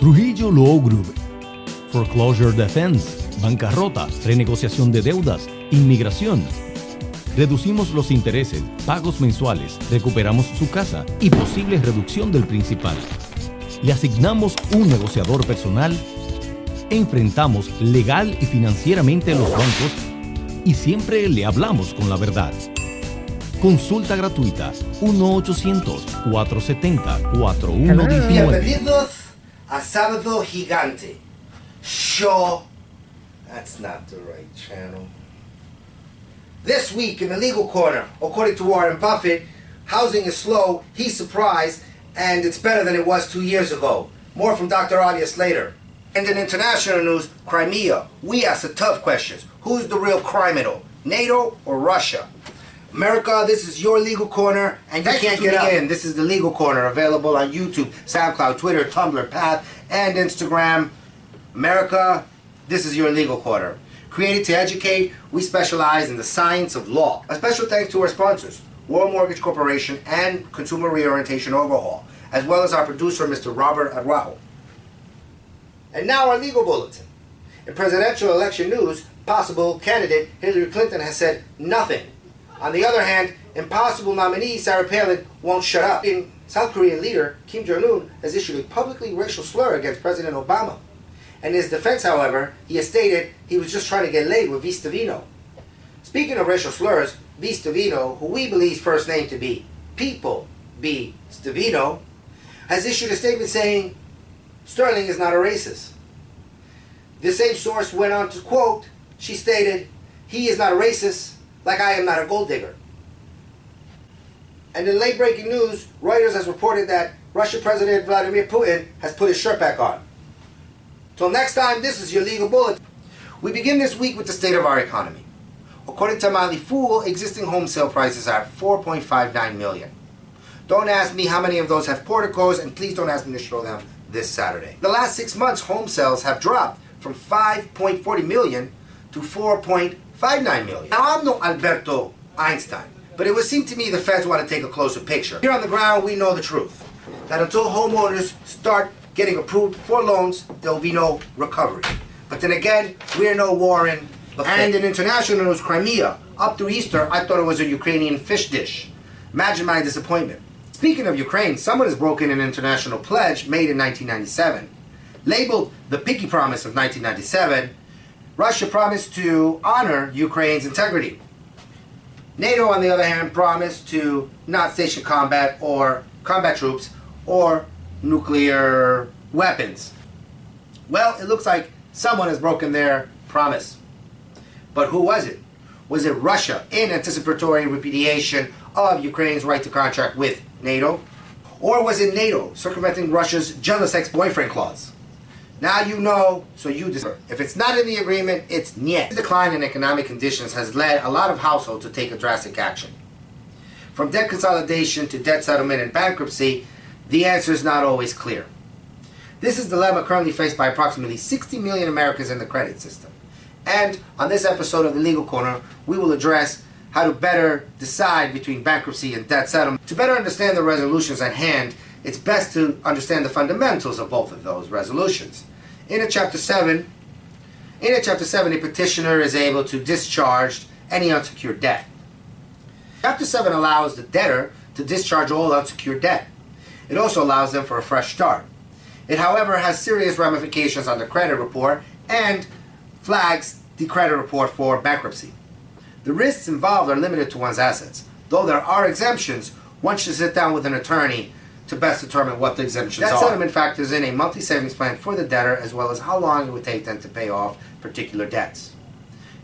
Trujillo Law Group. Foreclosure Defense, bancarrota, renegociación de deudas, inmigración. Reducimos los intereses, pagos mensuales, recuperamos su casa y posible reducción del principal. Le asignamos un negociador personal, enfrentamos legal y financieramente los bancos y siempre le hablamos con la verdad. Consulta gratuita 1-800-470-4119. Bienvenidos a Sábado Gigante. Sure, that's not the right channel. This week in the legal corner, according to Warren Buffett, housing is slow, he's surprised, and it's better than it was 2 years ago. More from Dr. Audius later. And in international news, Crimea. We ask the tough questions. Who's the real criminal, NATO or Russia? America, this is your legal corner, and you can't get in. This is the legal corner, available on YouTube, SoundCloud, Twitter, Tumblr, Path, and Instagram. America, this is your legal corner. Created to educate, we specialize in the science of law. A special thanks to our sponsors, World Mortgage Corporation and Consumer Reorientation Overhaul, as well as our producer, Mr. Robert Araujo. And now our legal bulletin. In presidential election news, possible candidate Hillary Clinton has said nothing. On the other hand, impossible nominee Sarah Palin won't shut up. In South Korean leader Kim Jong-un has issued a publicly racial slur against President Obama. In his defense, however, he has stated he was just trying to get laid with Vista Vino. Speaking of racial slurs, Vista Vino, who we believe first name to be People B. Stavino, has issued a statement saying Sterling is not a racist. The same source went on to quote, she stated, he is not a racist, like I am not a gold digger. And in late breaking news, Reuters has reported that Russian President Vladimir Putin has put his shirt back on. Till next time, this is your legal bulletin. We begin this week with the state of our economy. According to Motley Fool, existing home sale prices are 4.59 million. Don't ask me how many of those have porticos, and please don't ask me to show them this Saturday. The last 6 months, home sales have dropped from 5.40 million to 4.59 million. Now, I'm no Alberto Einstein, but it would seem to me the feds want to take a closer picture. Here on the ground, we know the truth, that until homeowners start getting approved for loans, there will be no recovery. But then again, we're no Warren Buffett. And in international news, Crimea. Up through Easter, I thought it was a Ukrainian fish dish. Imagine my disappointment. Speaking of Ukraine, someone has broken an international pledge made in 1997. Labeled the Pinky Promise of 1997, Russia promised to honor Ukraine's integrity. NATO, on the other hand, promised to not station combat troops or nuclear weapons. Well, it looks like someone has broken their promise. But who was it? Was it Russia in anticipatory repudiation of Ukraine's right to contract with NATO? Or was it NATO circumventing Russia's jealous ex-boyfriend clause? Now you know, so you deserve. If it's not in the agreement, it's niet. The decline in economic conditions has led a lot of households to take a drastic action. From debt consolidation to debt settlement and bankruptcy, the answer is not always clear. This is the dilemma currently faced by approximately 60 million Americans in the credit system. And on this episode of the Legal Corner, we will address how to better decide between bankruptcy and debt settlement. To better understand the resolutions at hand, it's best to understand the fundamentals of both of those resolutions. In Chapter 7, a petitioner is able to discharge any unsecured debt. Chapter 7 allows the debtor to discharge all unsecured debt. It also allows them for a fresh start. It, however, has serious ramifications on the credit report and flags the credit report for bankruptcy. The risks involved are limited to one's assets. Though there are exemptions, one should sit down with an attorney to best determine what the exemptions are. That settlement factors in a monthly savings plan for the debtor, as well as how long it would take them to pay off particular debts.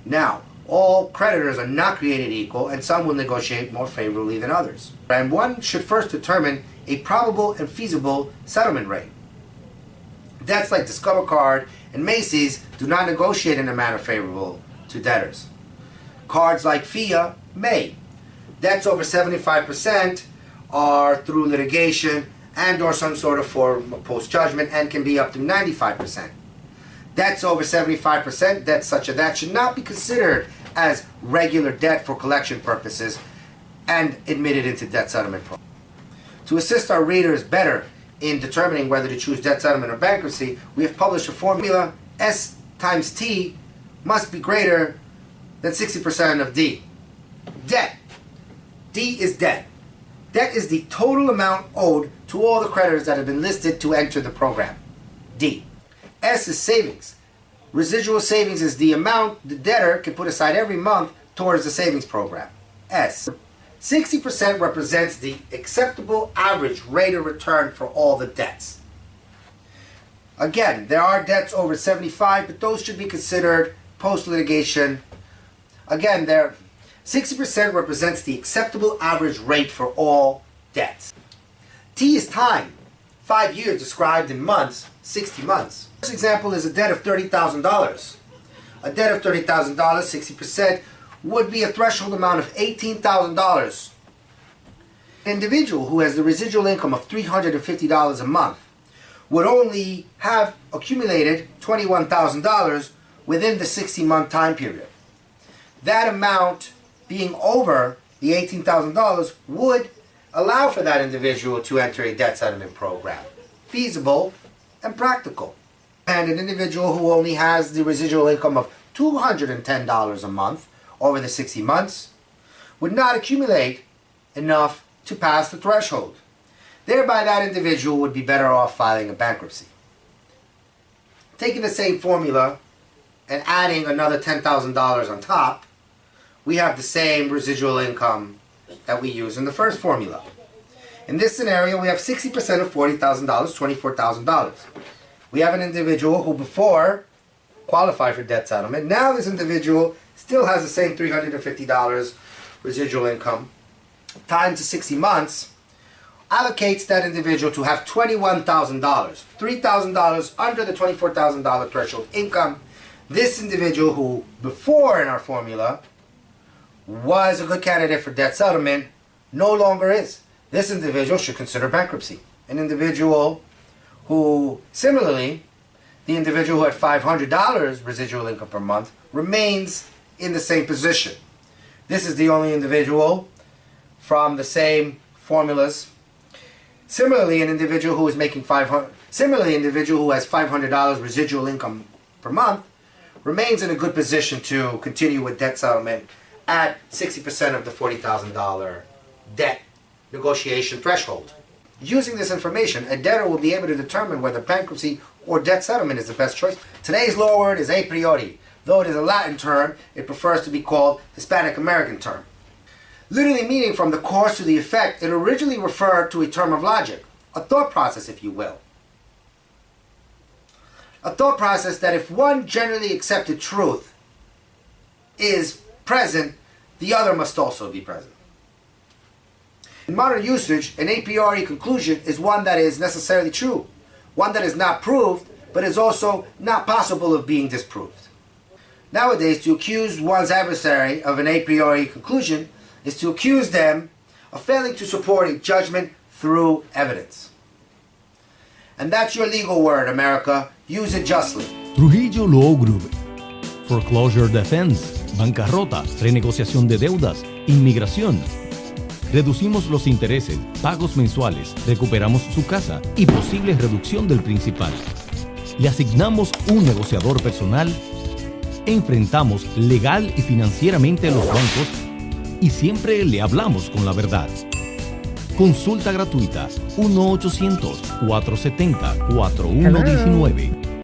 Now, all creditors are not created equal, and some will negotiate more favorably than others. And one should first determine a probable and feasible settlement rate. Debts like Discover Card and Macy's do not negotiate in a manner favorable to debtors. Cards like FIA may. Debts over 75% are through litigation and or some sort of form of post-judgment and can be up to 95%. Debts over 75%, debts such as that, should not be considered as regular debt for collection purposes and admitted into debt settlement programs. To assist our readers better in determining whether to choose debt settlement or bankruptcy, we have published a formula. S times T must be greater than 60% of D. Debt. D is debt. Debt is the total amount owed to all the creditors that have been listed to enter the program. D. S is savings. Residual savings is the amount the debtor can put aside every month towards the savings program. S. 60% represents the acceptable average rate of return for all the debts. Again, there are debts over 75, but those should be considered post-litigation. Again, 60% represents the acceptable average rate for all debts. T is time. 5 years described in months, 60 months. This example is a debt of $30,000. A debt of $30,000, 60%, would be a threshold amount of $18,000. An individual who has the residual income of $350 a month would only have accumulated $21,000 within the 60-month time period. That amount being over the $18,000 would allow for that individual to enter a debt settlement program. Feasible and practical. And an individual who only has the residual income of $210 a month over the 60 months would not accumulate enough to pass the threshold. Thereby, that individual would be better off filing a bankruptcy. Taking the same formula and adding another $10,000 on top, we have the same residual income that we use in the first formula. In this scenario, we have 60% of $40,000, $24,000. We have an individual who before qualified for debt settlement. Now this individual still has the same $350 residual income. Times the 60 months allocates that individual to have $21,000, $3,000 under the $24,000 threshold income. This individual who before in our formula was a good candidate for debt settlement no longer is. This individual should consider bankruptcy. An individual who, similarly, the individual who had $500 residual income per month remains in the same position. This is the only individual from the same formulas. Similarly, an individual who is making individual who has $500 residual income per month remains in a good position to continue with debt settlement at 60% of the $40,000 debt negotiation threshold. Using this information, a debtor will be able to determine whether bankruptcy or debt settlement is the best choice. Today's law word is a priori. Though it is a Latin term, it prefers to be called Hispanic American term. Literally meaning from the cause to the effect, it originally referred to a term of logic, a thought process, if you will. A thought process that if one generally accepted truth is present, the other must also be present. In modern usage, an a priori conclusion is one that is necessarily true, one that is not proved, but is also not possible of being disproved. Nowadays, to accuse one's adversary of an a priori conclusion is to accuse them of failing to support a judgment through evidence. And that's your legal word, America. Use it justly. Trujillo Law Group. Foreclosure Defense. Bancarrota. Renegociación de deudas. Inmigración. Reducimos los intereses, pagos mensuales, recuperamos su casa y posible reducción del principal. Le asignamos un negociador personal. Enfrentamos legal y financieramente a los bancos y siempre le hablamos con la verdad. Consulta gratuita 1-800-470-4119.